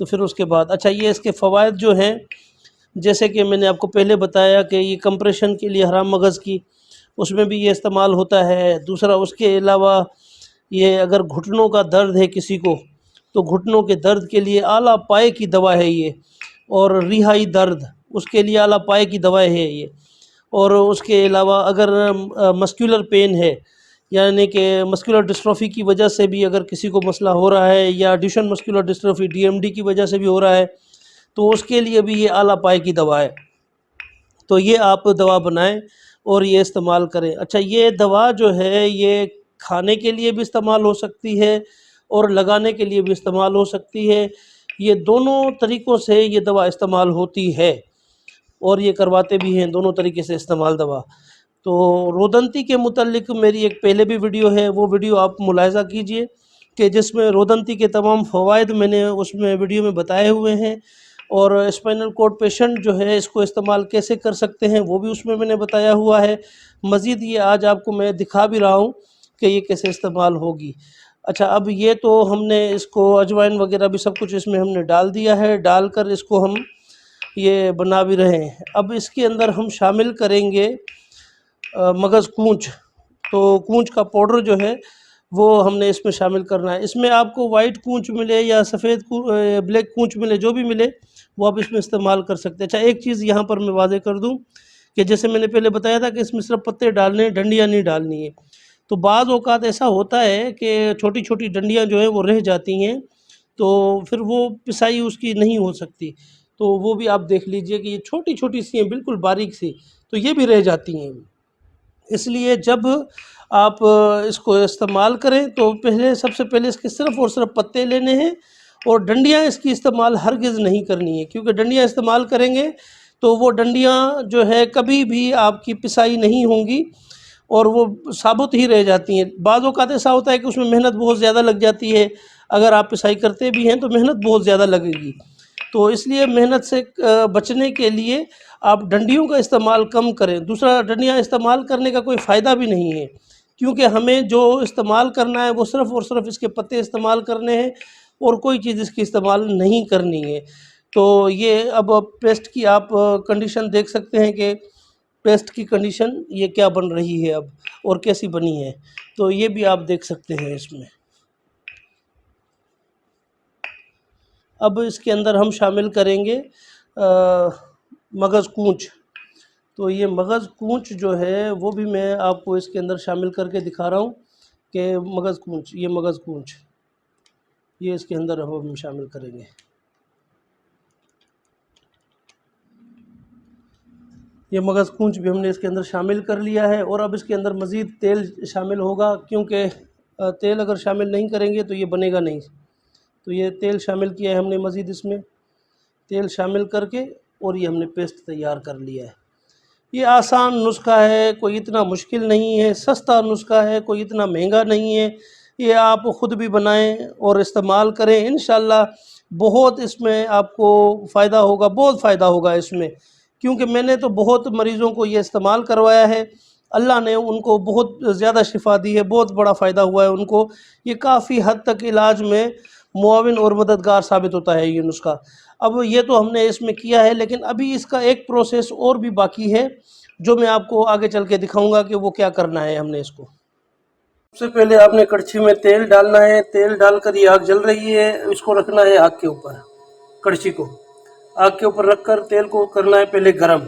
تو پھر اس کے بعد اچھا یہ اس کے فوائد جو ہیں، جیسے کہ میں نے آپ کو پہلے بتایا کہ یہ کمپریشن کے لیے حرام مغز کی اس میں بھی یہ استعمال ہوتا ہے۔ دوسرا اس کے علاوہ یہ اگر گھٹنوں کا درد ہے کسی کو تو گھٹنوں کے درد کے لیے اعلیٰ پائے کی دوا ہے یہ، اور رہائی درد اس کے لیے اعلیٰ پائے کی دوا ہے یہ۔ اور اس کے علاوہ اگر مسکولر پین ہے، یعنی کہ مسکولر ڈسٹروفی کی وجہ سے بھی اگر کسی کو مسئلہ ہو رہا ہے، یا ڈیوشن مسکولر ڈسٹروفی DMD کی وجہ سے بھی ہو رہا ہے، تو اس کے لیے بھی یہ اعلیٰ پائے کی دوا ہے۔ تو یہ آپ دوا بنائیں اور یہ استعمال کریں۔ اچھا یہ دوا جو ہے یہ کھانے کے لیے بھی استعمال ہو سکتی ہے اور لگانے کے لیے بھی استعمال ہو سکتی ہے، یہ دونوں طریقوں سے یہ دوا استعمال ہوتی ہے، اور یہ کرواتے بھی ہیں دونوں طریقے سے استعمال دوا۔ تو رودنتی کے متعلق میری ایک پہلے بھی ویڈیو ہے، وہ ویڈیو آپ ملاحظہ کیجئے کہ جس میں رودنتی کے تمام فوائد میں نے اس میں ویڈیو میں بتائے ہوئے ہیں، اور اسپائنل کارڈ پیشنٹ جو ہے اس کو استعمال کیسے کر سکتے ہیں وہ بھی اس میں نے بتایا ہوا ہے۔ مزید یہ آج آپ کو میں دکھا بھی رہا ہوں کہ یہ کیسے استعمال ہوگی۔ اچھا اب یہ تو ہم نے اس کو اجوائن وغیرہ بھی سب کچھ اس میں ہم نے ڈال دیا ہے، ڈال کر اس کو ہم یہ بنا بھی رہے ہیں۔ اب اس کے اندر ہم شامل کریں گے مغز کونچ۔ تو کونچ کا پاؤڈر جو ہے وہ ہم نے اس میں شامل کرنا ہے۔ اس میں آپ کو وائٹ کونچ ملے یا سفید بلیک کونچ ملے، جو بھی ملے وہ آپ اس میں استعمال کر سکتے ہیں۔ اچھا ایک چیز یہاں پر میں واضح کر دوں کہ جیسے میں نے پہلے بتایا تھا کہ اس میں صرف پتے ڈالنے ہیں، ڈنڈیاں نہیں ڈالنی ہے۔ تو بعض اوقات ایسا ہوتا ہے کہ چھوٹی چھوٹی ڈنڈیاں جو ہیں وہ رہ جاتی ہیں، تو پھر وہ پسائی اس کی نہیں ہو سکتی، تو وہ بھی آپ دیکھ لیجئے کہ یہ چھوٹی چھوٹی سی ہیں، بالکل باریک سی، تو یہ بھی رہ جاتی ہیں۔ اس لیے جب آپ اس کو استعمال کریں تو سب سے پہلے اس کے صرف اور صرف پتے لینے ہیں، اور ڈنڈیاں اس کی استعمال ہرگز نہیں کرنی ہے، کیونکہ ڈنڈیاں استعمال کریں گے تو وہ ڈنڈیاں جو ہے کبھی بھی آپ کی پسائی نہیں ہوں گی، اور وہ ثابت ہی رہ جاتی ہیں۔ بعض اوقات ایسا ہوتا ہے کہ اس میں محنت بہت زیادہ لگ جاتی ہے، اگر آپ پسائی کرتے بھی ہیں تو محنت بہت زیادہ لگے گی، تو اس لیے محنت سے بچنے کے لیے آپ ڈنڈیوں کا استعمال کم کریں۔ دوسرا ڈنڈیاں استعمال کرنے کا کوئی فائدہ بھی نہیں ہے، کیونکہ ہمیں جو استعمال کرنا ہے وہ صرف اور صرف اس کے پتے استعمال کرنے ہیں، اور کوئی چیز اس کی استعمال نہیں کرنی ہے۔ تو یہ اب پیسٹ کی آپ کنڈیشن دیکھ سکتے ہیں کہ پیسٹ کی کنڈیشن یہ کیا بن رہی ہے اب، اور کیسی بنی ہے، تو یہ بھی آپ دیکھ سکتے ہیں اس میں۔ اب اس کے اندر ہم شامل کریں گے مغز کونچ۔ تو یہ مغز کونچ جو ہے وہ بھی میں آپ کو اس کے اندر شامل کر کے دکھا رہا ہوں کہ مغز کونچ، یہ مغز کونچ یہ اس کے اندر ہم شامل کریں گے۔ یہ مغز کونچ بھی ہم نے اس کے اندر شامل کر لیا ہے، اور اب اس کے اندر مزید تیل شامل ہوگا، کیونکہ تیل اگر شامل نہیں کریں گے تو یہ بنے گا نہیں۔ تو یہ تیل شامل کیا ہے ہم نے، مزید اس میں تیل شامل کر کے، اور یہ ہم نے پیسٹ تیار کر لیا ہے۔ یہ آسان نسخہ ہے، کوئی اتنا مشکل نہیں ہے، سستا نسخہ ہے، کوئی اتنا مہنگا نہیں ہے۔ یہ آپ خود بھی بنائیں اور استعمال کریں، انشاءاللہ بہت اس میں آپ کو فائدہ ہوگا، بہت فائدہ ہوگا اس میں، کیونکہ میں نے تو بہت مریضوں کو یہ استعمال کروایا ہے، اللہ نے ان کو بہت زیادہ شفا دی ہے، بہت بڑا فائدہ ہوا ہے ان کو۔ یہ کافی حد تک علاج میں معاون اور مددگار ثابت ہوتا ہے یہ نسخہ۔ اب یہ تو ہم نے اس میں کیا ہے، لیکن ابھی اس کا ایک پروسیس اور بھی باقی ہے جو میں آپ کو آگے چل کے دکھاؤں گا کہ وہ کیا کرنا ہے ہم نے اس کو۔ سب سے پہلے آپ نے کڑچھی میں تیل ڈالنا ہے، تیل ڈال کر یہ آگ جل رہی ہے، اس کو رکھنا ہے آگ کے اوپر، کڑچھی کو آگ کے اوپر رکھ کر تیل کو کرنا ہے پہلے گرم۔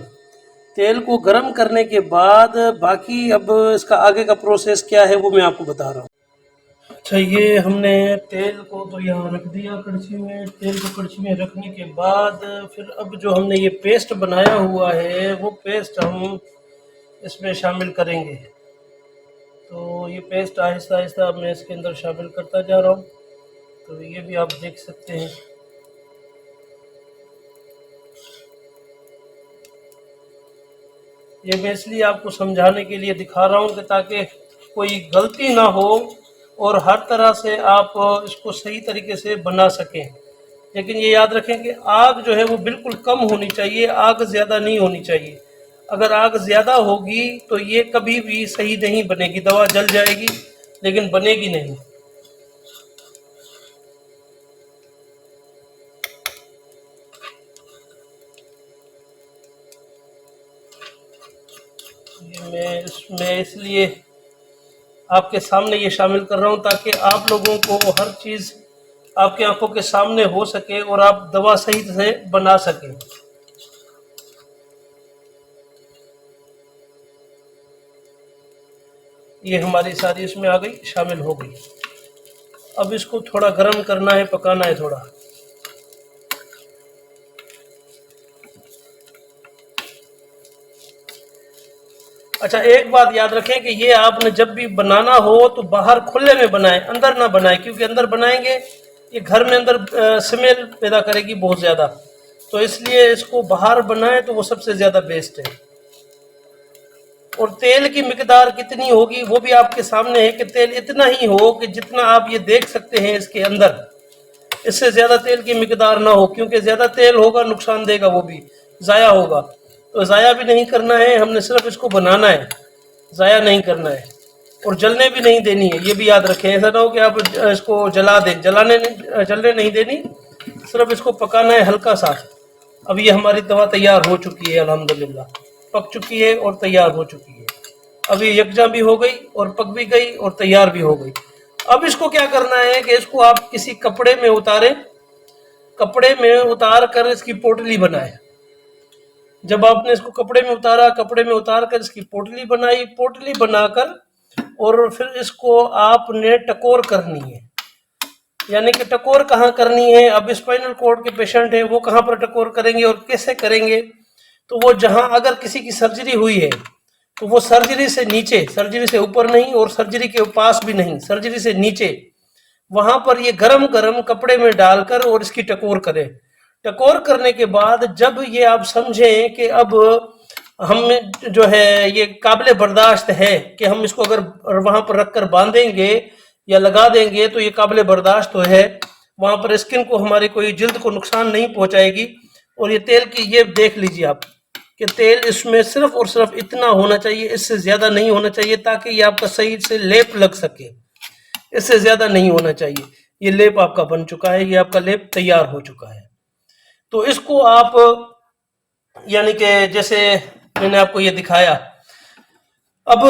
تیل کو گرم کرنے کے بعد باقی اب اس کا آگے کا پروسیس کیا ہے وہ میں آپ کو بتا رہا ہوں۔ اچھا یہ ہم نے تیل کو تو یہاں رکھ دیا کڑچھی میں، تیل کو کڑچھی میں رکھنے کے بعد پھر اب جو ہم نے یہ پیسٹ بنایا ہوا ہے وہ پیسٹ ہم اس میں شامل کریں گے۔ تو یہ پیسٹ آہستہ آہستہ میں اس کے اندر شامل کرتا جا رہا ہوں، تو یہ بھی آپ دیکھ سکتے ہیں۔ یہ میں اس لیے آپ کو سمجھانے کے لیے دکھا رہا ہوں کہ تاکہ کوئی غلطی نہ ہو اور ہر طرح سے آپ اس کو صحیح طریقے سے بنا سکیں۔ لیکن یہ یاد رکھیں کہ آگ جو ہے وہ بالکل کم ہونی چاہیے، آگ زیادہ نہیں ہونی چاہیے۔ اگر آگ زیادہ ہوگی تو یہ کبھی بھی صحیح نہیں بنے گی، دوا جل جائے گی لیکن بنے گی نہیں۔ میں اس میں اس لیے آپ کے سامنے یہ شامل کر رہا ہوں تاکہ آپ لوگوں کو ہر چیز آپ کی آنکھوں کے سامنے ہو سکے اور آپ دوا صحیح سے بنا سکیں. یہ ہماری ساری اس میں آ گئی، شامل ہو گئی. اب اس کو تھوڑا گرم کرنا ہے، پکانا ہے تھوڑا. اچھا، ایک بات یاد رکھیں کہ یہ آپ نے جب بھی بنانا ہو تو باہر کھلے میں بنائیں، اندر نہ بنائیں، کیونکہ اندر بنائیں گے یہ گھر میں اندر سمیل پیدا کرے گی بہت زیادہ. تو اس لیے اس کو باہر بنائیں تو وہ سب سے زیادہ بیسٹ ہے. اور تیل کی مقدار کتنی ہوگی وہ بھی آپ کے سامنے ہے کہ تیل اتنا ہی ہو کہ جتنا آپ یہ دیکھ سکتے ہیں اس کے اندر. اس سے زیادہ تیل کی مقدار نہ ہو، کیونکہ زیادہ تیل ہوگا نقصان دے گا، وہ بھی ضائع ہوگا. تو ضائع بھی نہیں کرنا ہے، ہم نے صرف اس کو بنانا ہے، ضائع نہیں کرنا ہے. اور جلنے بھی نہیں دینی ہے، یہ بھی یاد رکھیں. ایسا نہ ہو کہ آپ اس کو جلا دیں، جلنے نہیں دینی، صرف اس کو پکانا ہے ہلکا سا. اب یہ ہماری دوا تیار ہو چکی ہے، الحمدللہ پک چکی ہے اور تیار ہو چکی ہے. ابھی یکجاں بھی ہو گئی اور پک بھی گئی اور تیار بھی ہو گئی. اب اس کو کیا کرنا ہے کہ اس کو آپ کسی کپڑے میں اتاریں، کپڑے میں اتار کر اس کی پوٹلی بنائیں. جب آپ نے اس کو کپڑے میں اتارا، کپڑے میں اتار کر اس کی پوٹلی بنائی، پوٹلی بنا کر اور پھر اس کو آپ نے ٹکور کرنی ہے. یعنی کہ ٹکور کہاں کرنی ہے؟ اب اسپائنل کارڈ کے پیشنٹ ہیں، وہ کہاں پر ٹکور کریں گے اور کیسے کریں گے؟ تو وہ جہاں اگر کسی کی سرجری ہوئی ہے تو وہ سرجری سے نیچے، سرجری سے اوپر نہیں اور سرجری کے پاس بھی نہیں، سرجری سے نیچے، وہاں پر یہ گرم گرم کپڑے میں ڈال کر اور اس کی ٹکور کریں. ٹکور کرنے کے بعد جب یہ آپ سمجھیں کہ اب ہم جو ہے یہ قابل برداشت ہے کہ ہم اس کو اگر وہاں پر رکھ کر باندھیں گے یا لگا دیں گے تو یہ قابل برداشت تو ہے، وہاں پر اسکن کو، ہماری کوئی جلد کو نقصان نہیں پہنچائے گی. اور یہ تیل کی یہ دیکھ لیجیے آپ کہ تیل اس میں صرف اور صرف اتنا ہونا چاہیے، اس سے زیادہ نہیں ہونا چاہیے تاکہ یہ آپ کا صحیح سے لیپ لگ سکے. اس سے زیادہ نہیں ہونا چاہیے. یہ لیپ آپ کا بن چکا ہے، یہ آپ کا لیپ تیار ہو چکا ہے. تو اس کو آپ یعنی کہ جیسے میں نے آپ کو یہ دکھایا، اب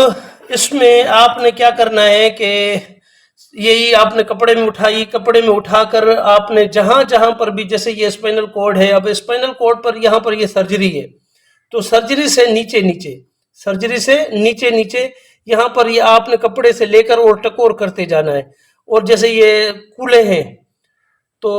اس میں آپ نے کیا کرنا ہے کہ یہی آپ نے کپڑے میں اٹھائی، کپڑے میں اٹھا کر آپ نے جہاں جہاں پر بھی، جیسے یہ اسپائنل کارڈ ہے، اب اسپائنل کارڈ پر یہاں پر یہ سرجری ہے تو سرجری سے نیچے نیچے، سرجری سے نیچے نیچے یہاں پر یہ آپ نے کپڑے سے لے کر اور ٹکور کرتے جانا ہے. اور جیسے یہ کولے ہیں تو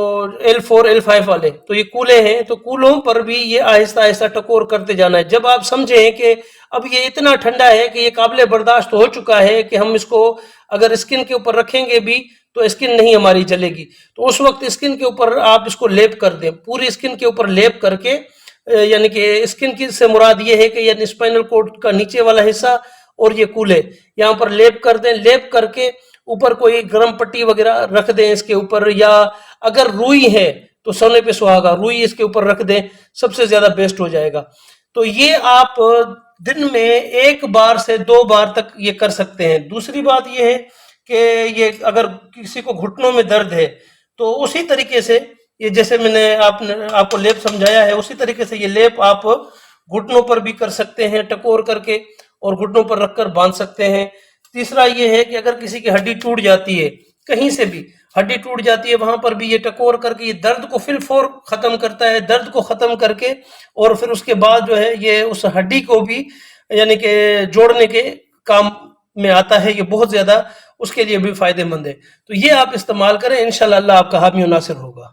L4 L5 والے، تو یہ کولے ہیں تو کولوں پر بھی یہ آہستہ آہستہ ٹکور کرتے جانا ہے. جب آپ سمجھیں کہ اب یہ اتنا ٹھنڈا ہے کہ یہ قابل برداشت ہو چکا ہے کہ ہم اس کو اگر اسکن کے اوپر رکھیں گے بھی تو اسکن نہیں ہماری جلے گی، تو اس وقت اسکن کے اوپر آپ اس کو لیپ کر دیں، پوری اسکن کے اوپر لیپ کر کے، یعنی کہ اسکن کی سے مراد یہ ہے کہ یعنی اسپائنل کارڈ کا نیچے والا حصہ اور یہ کولے یہاں پر لیپ کر دیں. لیپ کر کے اوپر کوئی گرم پٹی وغیرہ رکھ دیں اس کے اوپر، یا اگر روئی ہے تو سونے پہ سہاگا روئی اس کے اوپر رکھ دیں، سب سے زیادہ بیسٹ ہو جائے گا. تو یہ آپ دن میں 1 بار سے 2 بار تک یہ کر سکتے ہیں. دوسری بات یہ ہے کہ یہ اگر کسی کو گھٹنوں میں درد ہے تو اسی طریقے سے یہ جیسے میں نے آپ کو لیپ سمجھایا ہے، اسی طریقے سے یہ لیپ آپ گھٹنوں پر بھی کر سکتے ہیں، ٹکور کر کے اور گھٹنوں پر رکھ کر باندھ سکتے ہیں. تیسرا یہ ہے کہ اگر کسی کی ہڈی ٹوٹ جاتی ہے، کہیں سے بھی ہڈی ٹوٹ جاتی ہے، وہاں پر بھی یہ ٹکور کر کے یہ درد کو فل فور ختم کرتا ہے. درد کو ختم کر کے اور پھر اس کے بعد جو ہے یہ اس ہڈی کو بھی یعنی کہ جوڑنے کے کام میں آتا ہے. یہ بہت زیادہ اس کے لیے بھی فائدہ مند ہے. تو یہ آپ استعمال کریں، انشاءاللہ اللہ آپ کا حامی و ناصر ہوگا.